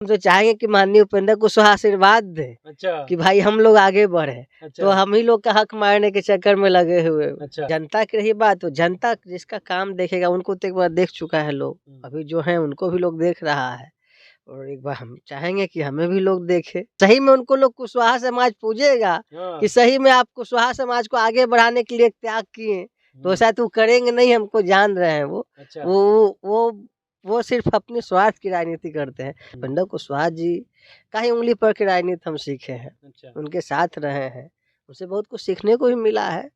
हम तो चाहेंगे कि माननीय उपेंद्र कुशवाहा आशीर्वाद दे कि भाई हम लोग आगे बढ़े। तो हम ही लोग का हक मारने के चक्कर में लगे हुए। जनता की रही बात, तो जनता जिसका काम देखेगा उनको तो एक बार देख चुका है लोग, अभी जो है उनको भी लोग देख रहा है, और एक बार हम चाहेंगे कि हमें भी लोग देखे। सही में उनको लोग कुशवाहा समाज पूजेगा कि सही में आप कुशवाहा समाज को आगे बढ़ाने के लिए त्याग किए, तो ऐसा तो करेंगे नहीं, हमको जान रहे हैं वो। वो सिर्फ अपने स्वार्थ की राजनीति करते हैं। उपेंद्र कुशवाहा जी का ही उंगली पर की राजनीति हम सीखे हैं, उनके साथ रहे हैं, उनसे बहुत कुछ सीखने को भी मिला है।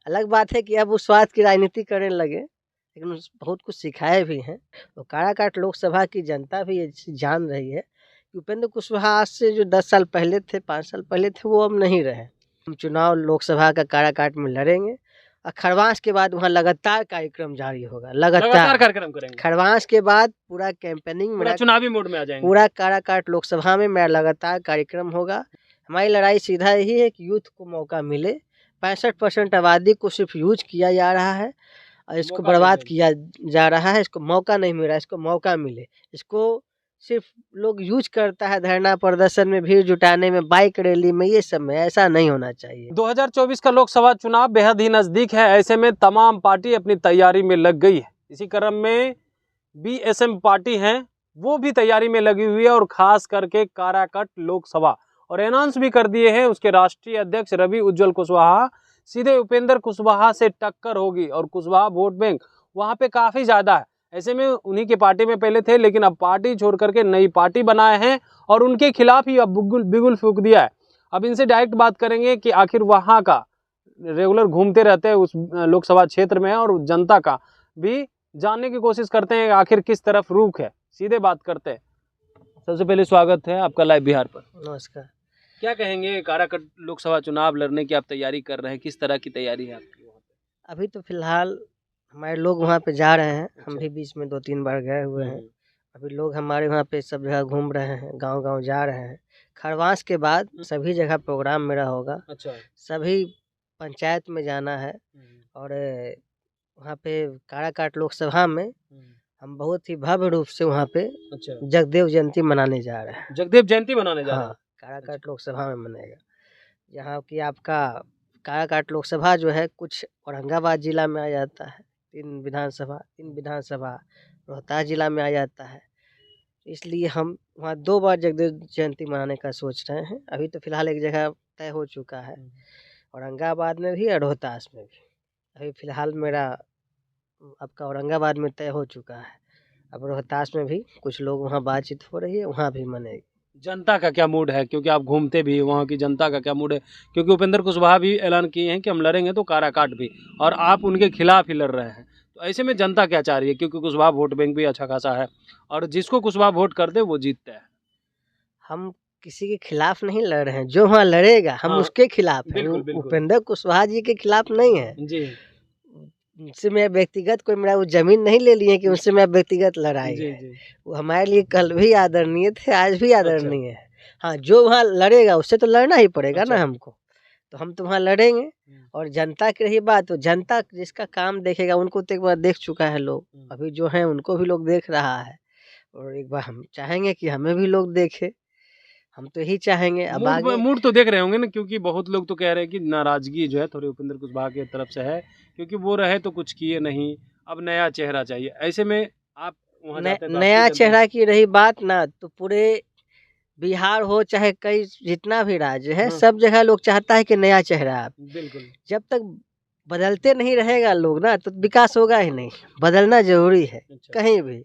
अलग बात है कि अब वो स्वार्थ की राजनीति करने लगे, लेकिन बहुत कुछ सिखाए भी हैं। तो काराकाट लोकसभा की जनता भी ये जान रही है कि उपेंद्र कुशवाहा आज से जो 10 साल पहले थे, 5 साल पहले थे, वो अब नहीं रहे। हम चुनाव लोकसभा का काराकाट में लड़ेंगे और खरवास के बाद वहाँ लगातार कार्यक्रम जारी होगा, लगातार कार्यक्रम करेंगे। खरवास के बाद पूरा कैंपेनिंग में, चुनावी मोड में आ जाएंगे। पूरा काराकाट लोकसभा में मेरा लगातार कार्यक्रम होगा। हमारी लड़ाई सीधा यही है कि यूथ को मौका मिले। 65% आबादी को सिर्फ यूज किया जा रहा है और इसको बर्बाद किया जा रहा है। इसको मौका नहीं मिल रहा, इसको मौका मिले। इसको सिर्फ लोग यूज करता है धरना प्रदर्शन में, भीड़ जुटाने में, बाइक रैली में, ये सब में। ऐसा नहीं होना चाहिए। 2024 का लोकसभा चुनाव बेहद ही नजदीक है, ऐसे में तमाम पार्टी अपनी तैयारी में लग गई है। इसी क्रम में बीएसएम पार्टी है, वो भी तैयारी में लगी हुई है, और खास करके काराकाट लोकसभा और अनाउंस भी कर दिए हैं उसके राष्ट्रीय अध्यक्ष रवि उज्जवल कुशवाहा, सीधे उपेंद्र कुशवाहा से टक्कर होगी और कुशवाहा वोट बैंक वहां पे काफी ज्यादा है। ऐसे में उन्हीं के पार्टी में पहले थे, लेकिन अब पार्टी छोड़ करके नई पार्टी बनाए हैं और उनके खिलाफ ही अब बिगुल फूंक दिया है। अब इनसे डायरेक्ट बात करेंगे कि आखिर वहां का रेगुलर घूमते रहते हैं उस लोकसभा क्षेत्र में, और जनता का भी जानने की कोशिश करते हैं आखिर किस तरफ रुख है। सीधे बात करते हैं। सबसे पहले स्वागत है आपका लाइव बिहार पर। नमस्कार। क्या कहेंगे, काराकाट लोकसभा चुनाव लड़ने की आप तैयारी कर रहे हैं, किस तरह की तैयारी है आपकी वहाँ पे? अभी तो फिलहाल हमारे लोग वहाँ पे जा रहे हैं। हम भी बीच में 2-3 बार गए हुए हैं। अभी लोग हमारे वहाँ पे सब जगह घूम रहे हैं, गांव-गांव जा रहे हैं। खरवास के बाद सभी जगह प्रोग्राम मेरा होगा। सभी पंचायत में जाना है, और वहाँ पे काराकाट लोकसभा में हम बहुत ही भव्य रूप से वहाँ पे जगदेव जयंती मनाने जा रहे हैं। जगदेव जयंती मनाने जा रहे हैं? काराकाट लोकसभा में मनेगा। यहाँ की आपका काराकाट लोकसभा जो है कुछ औरंगाबाद जिला में आ जाता है, 3 विधानसभा रोहतास जिला में आ जाता है। इसलिए हम वहाँ 2 बार जगदेव जयंती मनाने का सोच रहे हैं। अभी तो फिलहाल एक जगह तय हो चुका है, औरंगाबाद में भी और रोहतास में भी। अभी फिलहाल मेरा आपका औरंगाबाद में तय हो चुका है, अब रोहतास में भी कुछ लोग वहाँ बातचीत हो रही है, वहाँ भी मनेगी। जनता का क्या मूड है, क्योंकि आप घूमते भी, वहाँ की जनता का क्या मूड है? क्योंकि उपेंद्र कुशवाहा भी ऐलान किए हैं कि हम लड़ेंगे तो काराकाट भी, और आप उनके खिलाफ ही लड़ रहे हैं। तो ऐसे में जनता क्या चाह रही है, क्योंकि कुशवाहा वोट बैंक भी अच्छा खासा है और जिसको कुशवाहा वोट करते वो जीतते हैं। हम किसी के खिलाफ नहीं लड़ रहे हैं, जो वहाँ लड़ेगा हम उसके खिलाफ हैं। उपेंद्र कुशवाहा जी के खिलाफ नहीं है जी। उनसे मैं व्यक्तिगत कोई मेरा वो जमीन नहीं ले लिए कि उनसे मैं व्यक्तिगत लड़ाई है। वो हमारे लिए कल भी आदरणीय थे, आज भी आदरणीय है। हाँ, जो वहाँ लड़ेगा उससे तो लड़ना ही पड़ेगा ना हमको, तो हम तो वहाँ लड़ेंगे। और जनता की रही बात, तो जनता जिसका काम देखेगा उनको तो एक बार देख चुका है लोग, अभी जो है उनको भी लोग देख रहा है, और एक बार हम चाहेंगे कि हमें भी लोग देखे। हम तो यही चाहेंगे। अब आगे मूड तो देख रहे होंगे ना, क्योंकि बहुत लोग तो कह रहे हैं कि नाराजगी जो है थोड़ी उपेंद्र कुशवाहा की तरफ से है, क्योंकि वो रहे तो कुछ किए नहीं, अब नया चेहरा चाहिए। ऐसे में आप वहाँ जाते हैं तो नया चेहरा की रही बात ना, तो पूरे बिहार हो चाहे कई जितना भी राज्य है, सब जगह लोग चाहता है कि नया चेहरा। बिल्कुल, जब तक बदलते नहीं रहेगा लोग ना, तो विकास होगा ही नहीं। बदलना जरूरी है कहीं भी,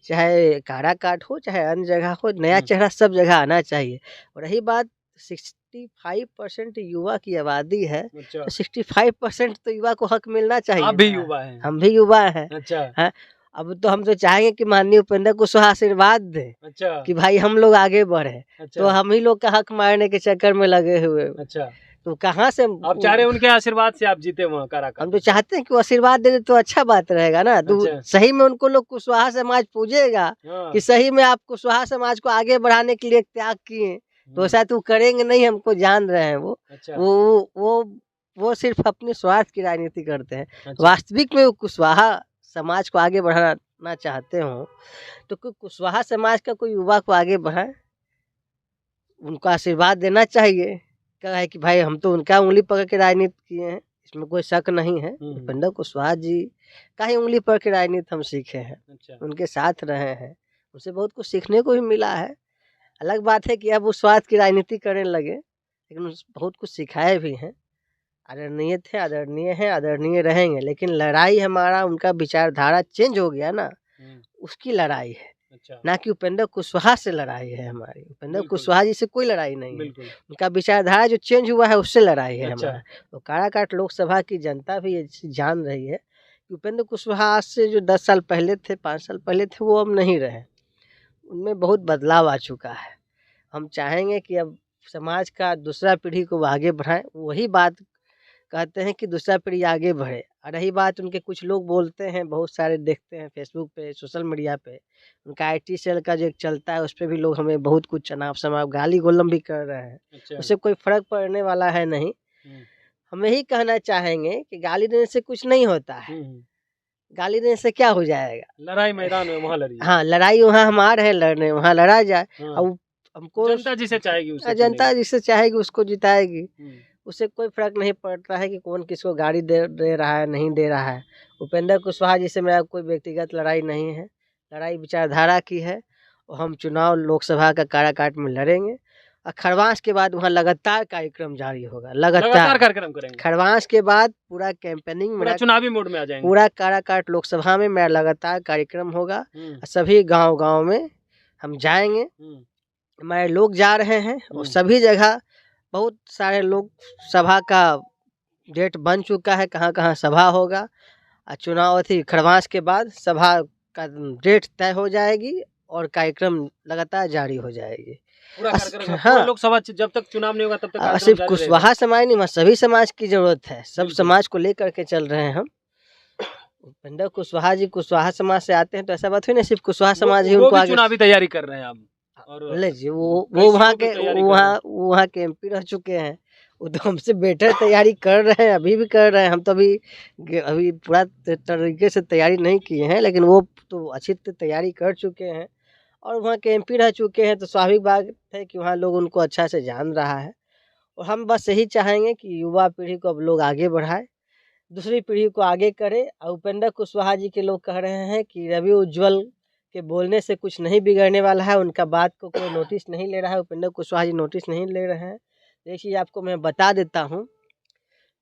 चाहे काराकाट हो चाहे अन्य जगह हो, नया चेहरा सब जगह आना चाहिए। और रही बात 65% युवा की आबादी है, तो 65% तो युवा को हक मिलना चाहिए। आप भी युवा हैं? हम भी युवा हैं। है? अब तो हम तो चाहेंगे कि माननीय उपेंद्र कुशवाहा आशीर्वाद दे कि भाई हम लोग आगे बढ़े। तो हम ही लोग का हक मारने के चक्कर में लगे हुए। तो कहाँ से आप चाह रहे हैं उनके आशीर्वाद से आप जीते वहाँ काराकाट? हम तो चाहते हैं कि वो आशीर्वाद दे दे तो अच्छा बात रहेगा ना। तो सही में उनको लोग कुशवाहा समाज पूजेगा कि सही में आप कुशवाहा समाज को आगे बढ़ाने के लिए त्याग किए, तो ऐसा तो करेंगे नहीं, हमको जान रहे हैं वो। वो सिर्फ अपने स्वार्थ की राजनीति करते हैं। वास्तविक में वो कुशवाहा समाज को आगे बढ़ाना करना चाहते हो तो कोई कुशवाहा समाज का कोई युवा को आगे बढ़ाए, उनको आशीर्वाद देना चाहिए। क्या है कि भाई हम तो उनका उंगली पकड़ के राजनीति किए हैं, इसमें कोई शक नहीं है। उपेंद्र कुशवाहा जी का ही उंगली पकड़ के राजनीति हम सीखे हैं। अच्छा। उनके साथ रहे हैं, उनसे बहुत कुछ सीखने को भी मिला है। अलग बात है कि अब वो स्वार्थ की राजनीति करने लगे, लेकिन बहुत कुछ सिखाए भी हैं। आदरणीय थे, आदरणीय हैं, आदरणीय रहेंगे। लेकिन लड़ाई हमारा उनका विचारधारा चेंज हो गया ना, उसकी लड़ाई है। अच्छा। ना कि उपेंद्र कुशवाहा से लड़ाई है हमारी। उपेंद्र कुशवाहा जी से कोई लड़ाई नहीं है, उनका विचारधारा जो चेंज हुआ है उससे लड़ाई है। अच्छा। हमारा तो काराकाट लोकसभा की जनता भी ये जान रही है कि उपेंद्र कुशवाहा आज से जो 10 साल पहले थे, 5 साल पहले थे, वो अब नहीं रहे। उनमें बहुत बदलाव आ चुका है। हम चाहेंगे कि अब समाज का दूसरा पीढ़ी को आगे बढ़ाएं। वही बात कहते हैं कि दूसरा पीढ़ी आगे बढ़े। और रही बात उनके, कुछ लोग बोलते हैं, बहुत सारे देखते हैं फेसबुक पे, सोशल मीडिया पे, उनका IT सेल का जो चलता है उस पर भी लोग हमें बहुत कुछ चनाव समाव गाली गोलम भी कर रहे हैं। अच्छा। उससे कोई फर्क पड़ने वाला है नहीं। हम यही कहना चाहेंगे कि गाली देने से कुछ नहीं होता है। गाली देने से क्या हो जाएगा? लड़ाई मैदान में वहाँ लड़ी। हाँ, लड़ाई वहाँ हम आ रहे हैं लड़ने, वहाँ लड़ा जाए। अब हमको जनता जिसे चाहेगी, जनता जिसे चाहेगी उसको जिताएगी। उससे कोई फर्क नहीं पड़ता है कि कौन किसको गाड़ी दे रहा है, नहीं दे रहा है। उपेंद्र कुशवाहा जी से मेरा कोई व्यक्तिगत लड़ाई नहीं है, लड़ाई विचारधारा की है। और हम चुनाव लोकसभा का काराकाट में लड़ेंगे। और खरवास के बाद वहाँ लगातार कार्यक्रम जारी होगा, लगातार कार्यक्रम करेंगे। खरवास के बाद पूरा कैंपेनिंग में, चुनावी मोड में आ जाएंगे। पूरा काराकाट लोकसभा में मेरा लगातार कार्यक्रम होगा। सभी गांव में हम जाएंगे, हमारे लोग जा रहे हैं और सभी जगह बहुत सारे लोग, सभा का डेट बन चुका है, कहाँ कहाँ सभा होगा। चुनाव थी खरवास के बाद सभा का डेट तय हो जाएगी और कार्यक्रम लगातार जारी हो जाएगी। हाँ, लोकसभा जब तक चुनाव नहीं होगा तब तक सिर्फ कुशवाहा समाज नहीं, सभी समाज की जरूरत है। सब समाज को लेकर के चल रहे हैं हम। उपेंद्र कुशवाहा जी कुशवाहा समाज से आते हैं तो ऐसा बात हुई ना सिर्फ कुशवाहा समाज ही उनको आगे चुनावी तैयारी कर रहे हैं आप। और जी वो वहाँ के MP रह चुके हैं। वो तो हमसे बेटर तैयारी कर रहे हैं, अभी भी कर रहे हैं। हम तो अभी पूरा तरीके से तैयारी नहीं किए हैं, लेकिन वो तो अच्छी तैयारी कर चुके हैं और वहाँ के MP रह चुके हैं। तो स्वाभाविक बात है कि वहाँ लोग उनको अच्छा से जान रहा है। और हम बस यही चाहेंगे कि युवा पीढ़ी को अब लोग आगे बढ़ाए, दूसरी पीढ़ी को आगे करे। और उपेंद्र कुशवाहा जी के लोग कह रहे हैं कि रवि उज्ज्वल के बोलने से कुछ नहीं बिगड़ने वाला है, उनका बात को कोई नोटिस नहीं ले रहा है। उपेंद्र कुशवाहा जी नोटिस नहीं ले रहे हैं। देखिए, आपको मैं बता देता हूँ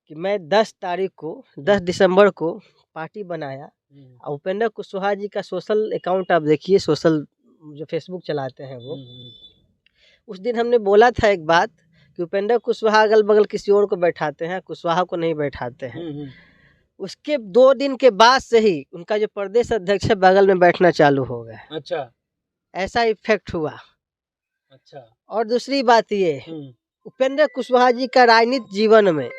कि मैं 10 दिसंबर को पार्टी बनाया। और उपेंद्र कुशवाहा जी का सोशल अकाउंट आप देखिए, सोशल जो फेसबुक चलाते हैं वो, उस दिन हमने बोला था एक बात कि उपेंद्र कुशवाहा अगल बगल किसी और को बैठाते हैं, कुशवाहा को नहीं बैठाते हैं। उसके 2 दिन के बाद से ही उनका जो प्रदेश अध्यक्ष है बगल में बैठना चालू हो गया। अच्छा, ऐसा इफेक्ट हुआ। अच्छा, और दूसरी बात ये, उपेंद्र कुशवाहा जी का राजनीतिक जीवन में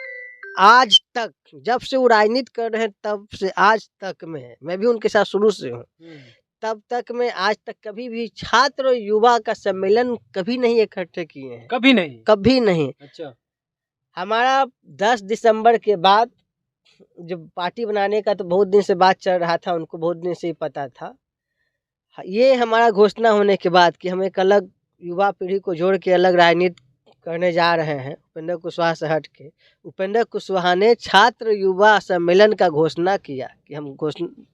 आज तक, जब से वो राजनीति कर रहे हैं तब से आज तक में, मैं भी उनके साथ शुरू से हूँ, तब तक में आज तक कभी भी छात्र और युवा का सम्मेलन कभी नहीं इकट्ठे किए हैं। कभी नहीं, कभी नहीं। अच्छा, हमारा 10 दिसंबर के बाद जब पार्टी बनाने का तो बहुत दिन से बात चल रहा था, उनको बहुत दिन से ही पता था। ये हमारा घोषणा होने के बाद कि हम एक अलग युवा पीढ़ी को जोड़ के अलग राजनीति करने जा रहे हैं उपेंद्र कुशवाहा से हट के, उपेंद्र कुशवाहा ने छात्र युवा सम्मेलन का घोषणा किया कि हम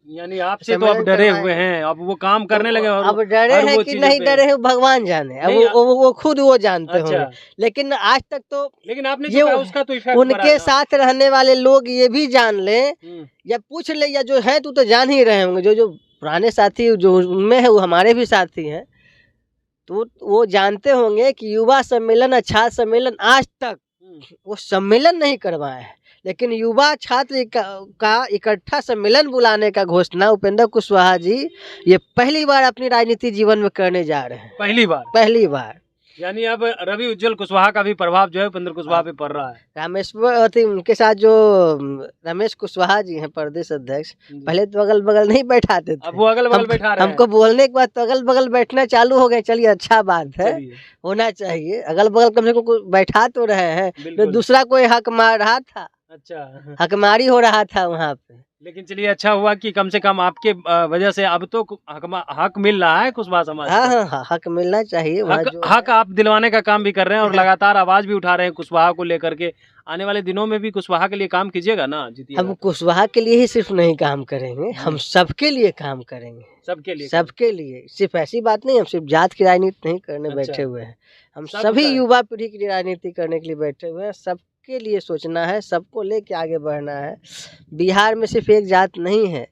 यानी आपसे तो अब डरे हुए हैं, अब वो काम करने लगे। अब डरे हैं कि नहीं डरे हैं भगवान जाने, अब वो खुद वो जानते होंगे। लेकिन आज तक तो, लेकिन आपने जो कहा उसका तो इफेक्ट उनके साथ रहने वाले लोग ये भी जान ले या पूछ ले, या जो है तो जान ही रहे होंगे, जो पुराने साथी जो उनमें है वो हमारे भी साथी हैं, तो वो जानते होंगे कि युवा सम्मेलन, छात्र सम्मेलन आज तक वो सम्मेलन नहीं करवाए हैं। लेकिन युवा छात्र का इकट्ठा सम्मेलन बुलाने का घोषणा उपेंद्र कुशवाहा जी ये पहली बार अपनी राजनीतिक जीवन में करने जा रहे हैं। पहली बार। यानी अब रवि उज्ज्वल कुशवाहा का भी प्रभाव जो है उपेंद्र कुशवाहा पे पड़ रहा है। उनके साथ जो रमेश कुशवाहा जी हैं प्रदेश अध्यक्ष, पहले तो अगल बगल नहीं बैठाते थे, अब वो अगल बगल बैठा रहे हैं। हमको बोलने के बाद तो अगल बगल बैठना चालू हो गए। चलिए, अच्छा बात है, होना चाहिए। अगल बगल कम से कम बैठा तो रहे हैं, तो दूसरा कोई हक मार रहा था। अच्छा। हकमारी हो रहा था वहाँ पे। लेकिन चलिए अच्छा हुआ कि कम से कम आपके वजह से अब तो हक मिल रहा है कुशवाहा समाज हाँ को। हाँ हाँ, हक मिलना चाहिए वहाँ हक जो हक आप दिलवाने का काम भी कर रहे हैं और लगातार आवाज भी उठा रहे हैं कुशवाहा को लेकर के। आने वाले दिनों में भी कुशवाहा के लिए काम कीजिएगा ना, जीतिएगा हम तो। कुशवाहा के लिए ही सिर्फ नहीं काम करेंगे, हम सबके लिए काम करेंगे। सबके लिए सबके लिए, सिर्फ ऐसी बात नहीं, हम सिर्फ जात की राजनीति नहीं करने बैठे हुए हैं, हम सभी युवा पीढ़ी की राजनीति करने के लिए बैठे हुए हैं। सबके लिए सोचना है, सबको लेके आगे बढ़ना है। बिहार में सिर्फ एक जात नहीं है,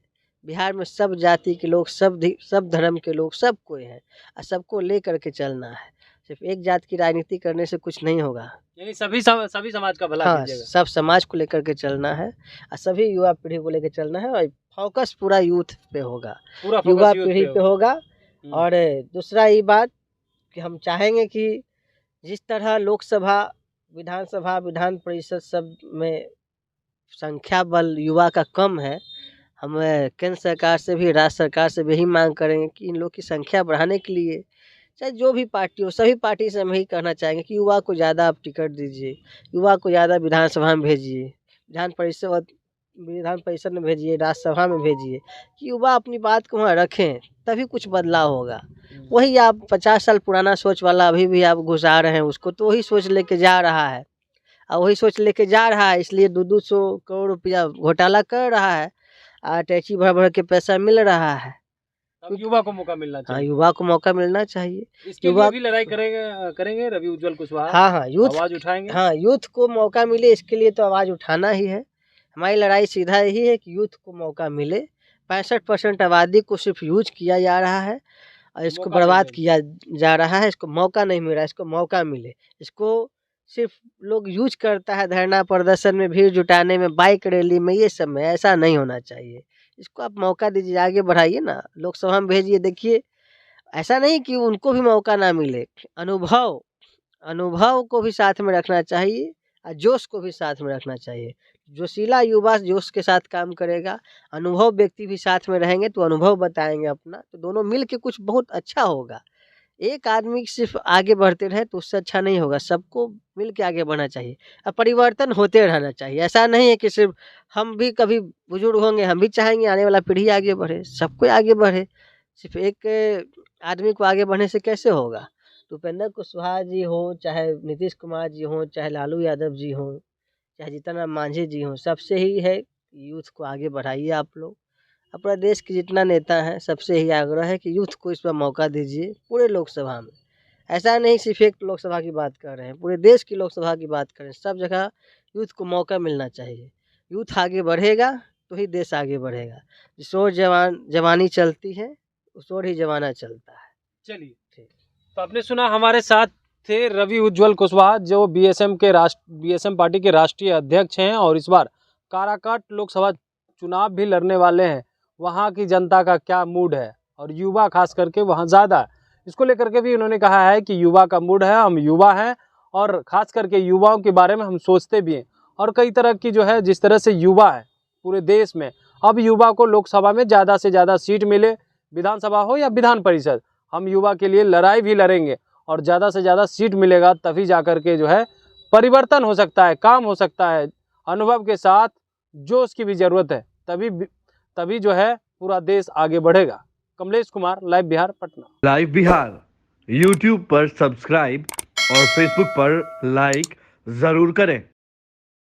बिहार में सब जाति के लोग, सब धर्म के लोग, सब कोई है और सबको ले करके चलना है। सिर्फ एक जात की राजनीति करने से कुछ नहीं होगा, यानी सभी समाज का भला हाँ, कीजिएगा। सब समाज को लेकर के चलना है और सभी युवा पीढ़ी को लेकर चलना है और फोकस पूरा यूथ पे होगा, पूरा युवा फोकस पीढ़ी पे होगा। और दूसरा ये बात कि हम चाहेंगे कि जिस तरह लोकसभा, विधानसभा, विधान परिषद सब में संख्या बल युवा का कम है, हम केंद्र सरकार से भी, राज्य सरकार से भी यही मांग करेंगे कि इन लोग की संख्या बढ़ाने के लिए चाहे जो भी पार्टी हो, सभी पार्टी से हम यही कहना चाहेंगे कि युवा को ज़्यादा आप टिकट दीजिए, युवा को ज़्यादा विधानसभा में भेजिए, विधान परिषद में भेजिए, राज्यसभा में भेजिए, कि युवा अपनी बात को वहाँ रखें, तभी कुछ बदलाव होगा। वही आप 50 साल पुराना सोच वाला अभी भी आप घुसा रहे हैं उसको, तो वही सोच लेके जा रहा है और वही सोच लेके जा रहा है, इसलिए 200 करोड़ रुपया घोटाला कर रहा है, टैक्सी भर भर के पैसा मिल रहा है। अब युवा को मौका मिलना चाहिए। हाँ, युवा को मौका मिलना चाहिए। इसके लिए भी लड़ाई करेंगे रवि उज्जवल कुशवाहा। हाँ हाँ, यूथ आवाज उठाएंगे। हाँ, यूथ को मौका मिले, इसके लिए तो आवाज़ उठाना ही है। हमारी लड़ाई सीधा यही है कि यूथ को मौका मिले। 65% आबादी को सिर्फ यूज किया जा रहा है और इसको बर्बाद किया जा रहा है, इसको मौका नहीं मिल रहा है, इसको मौका मिले। इसको सिर्फ लोग यूज करता है धरना प्रदर्शन में, भीड़ जुटाने में, बाइक रैली में, ये सब में, ऐसा नहीं होना चाहिए। इसको आप मौका दीजिए, आगे बढ़ाइए ना, लोकसभा में भेजिए। देखिए, ऐसा नहीं कि उनको भी मौका ना मिले, अनुभव को भी साथ में रखना चाहिए और जोश को भी साथ में रखना चाहिए। जोशीला युवा जोश के साथ काम करेगा, अनुभव व्यक्ति भी साथ में रहेंगे तो अनुभव बताएंगे अपना, तो दोनों मिल के कुछ बहुत अच्छा होगा। एक आदमी सिर्फ आगे बढ़ते रहे तो उससे अच्छा नहीं होगा, सबको मिल के आगे बढ़ना चाहिए और परिवर्तन होते रहना चाहिए। ऐसा नहीं है कि सिर्फ हम भी कभी बुजुर्ग होंगे, हम भी चाहेंगे आने वाला पीढ़ी आगे बढ़े, सबको आगे बढ़े। सिर्फ एक आदमी को आगे बढ़ने से कैसे होगा? तो उपेंद्र कुशवाहा जी हो, चाहे नीतीश कुमार जी हो, चाहे लालू यादव जी हो, चाहे जीतन राम मांझी जी हो, सबसे ही है यूथ को आगे बढ़ाइए आप लोग। अपना देश के जितना नेता है सबसे ही आग्रह है कि यूथ को इस पर मौका दीजिए पूरे लोकसभा में। ऐसा नहीं सिर्फ एक लोकसभा की बात कर रहे हैं, पूरे देश की लोकसभा की बात करें, सब जगह यूथ को मौका मिलना चाहिए। यूथ आगे बढ़ेगा तो ही देश आगे बढ़ेगा। जिस ओर जवानी चलती है उस ओर ही जमाना चलता है। चलिए, तो आपने सुना, हमारे साथ थे रवि उज्जवल कुशवाहा जो बीएसएम पार्टी के राष्ट्रीय अध्यक्ष हैं और इस बार काराकाट लोकसभा चुनाव भी लड़ने वाले हैं। वहाँ की जनता का क्या मूड है और युवा खास करके वहाँ ज़्यादा, इसको लेकर के भी उन्होंने कहा है कि युवा का मूड है, हम युवा हैं और ख़ास करके युवाओं के बारे में हम सोचते भी हैं। और कई तरह की जो है, जिस तरह से युवा है पूरे देश में, अब युवा को लोकसभा में ज़्यादा से ज़्यादा सीट मिले, विधानसभा हो या विधान परिषद, हम युवा के लिए लड़ाई भी लड़ेंगे और ज़्यादा से ज़्यादा सीट मिलेगा तभी जा कर के जो है परिवर्तन हो सकता है, काम हो सकता है। अनुभव के साथ जो उसकी भी ज़रूरत है, तभी जो है पूरा देश आगे बढ़ेगा। Kamlesh Kumar, live Bihar, Patna. Live Bihar YouTube पर सब्सक्राइब और फेसबुक पर लाइक ज़रूर करें।